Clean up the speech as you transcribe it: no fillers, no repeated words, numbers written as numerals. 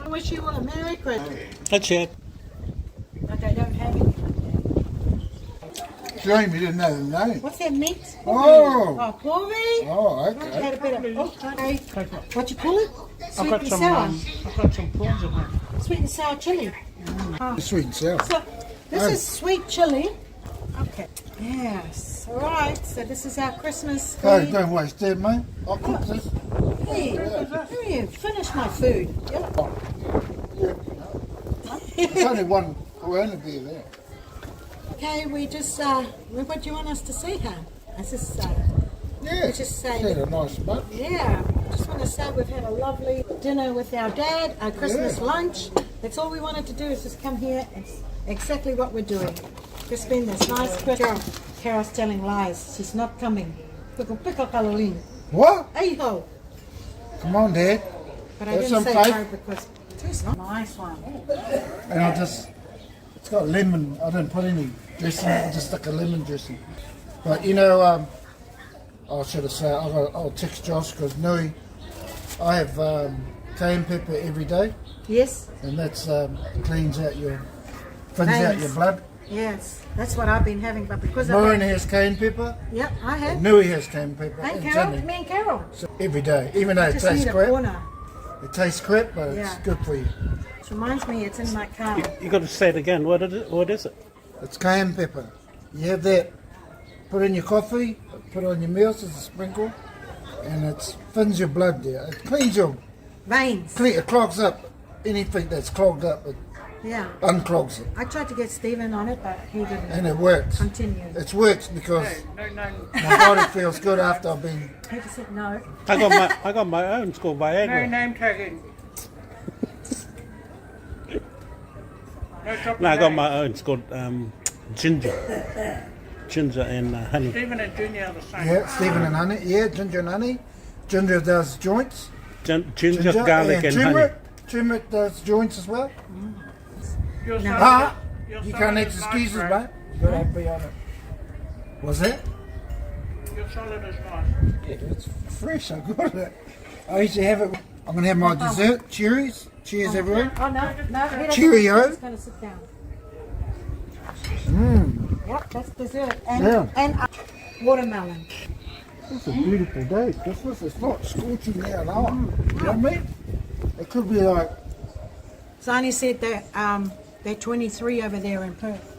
wish you a Merry Christmas. That's it. But they don't have any. Shame you didn't know the name. What's that meat? Oh. Oh, porgy. Oh, Had okay. a bit of, okay. What you call it? Sweet and sour. I've got some prawns in there. Sweet and sour chili. Sweet and sour. So this is sweet chili. Okay. Yes. All right. So this is our Christmas Hey, food. don't waste that, mate. I'll cook this. Hey, here, finish my food. Yep. There's only one Corona beer there. Okay, we just, what do you want us to say, huh? I just, Yeah, we just say, had a nice butt. yeah, just want to say we've had a lovely dinner with our dad, our Christmas lunch. That's all we wanted to do is just come here. It's exactly what we're doing. Just spend this nice Christmas. Carol's telling lies. She's not coming. Pickle Halloween. What? Hey ho! Come on, Dad. But I Have didn't some say cake. no because it's not nice one. And it's got lemon. I didn't put any dressing. I just stuck a lemon dressing. But you know, I should have said, I'll text Josh because Niue, I have cayenne pepper every day. Yes. And that's cleans out thins out your blood. Yes, that's what I've been having, but because Lauren has cayenne pepper. Yep, I have. And Niue has cayenne pepper. And and Carol, Jenny. me and Carol. So every day, even though it Just tastes need a crap. corner. It tastes crap, but it's Yeah. good for you. It reminds me, it's in my car. You got to say it again. What is it? It's cayenne pepper. You have that, put in your coffee, put on your meals as a sprinkle, and it thins your blood there. It cleans your, Veins. it clogs up anything that's clogged up. It Yeah. unclogs it, I tried to get Stephen on it, but he didn't and it works. continue. It works because No. my body feels good after I've been. He just said no. I got my own. It's called Viagra. name tagging. No, I got my own. It's called ginger. Ginger and honey. Stephen and Junior are the same. Yeah, Stephen and honey. Yeah, ginger and honey. Ginger does joints. Ginger, garlic, and honey. Turmeric does joints as well. Your No. salad- Ah, your you salad can't make is nice, excuses, right? mate. You gotta be on it. What's that? Your salad is nice. Yeah, it's fresh. I got it. I used to have it. I'm gonna have my dessert. Cherries. Cheers, everyone. Oh, no. He doesn't. Cheerio. He's going to sit down. Mmm. Yep, that's dessert. And, Yeah. and watermelon. It's a beautiful day. Christmas. It's not scorching now and on. You know what I mean? It could be like. Zani said that they're 23 over there in Perth.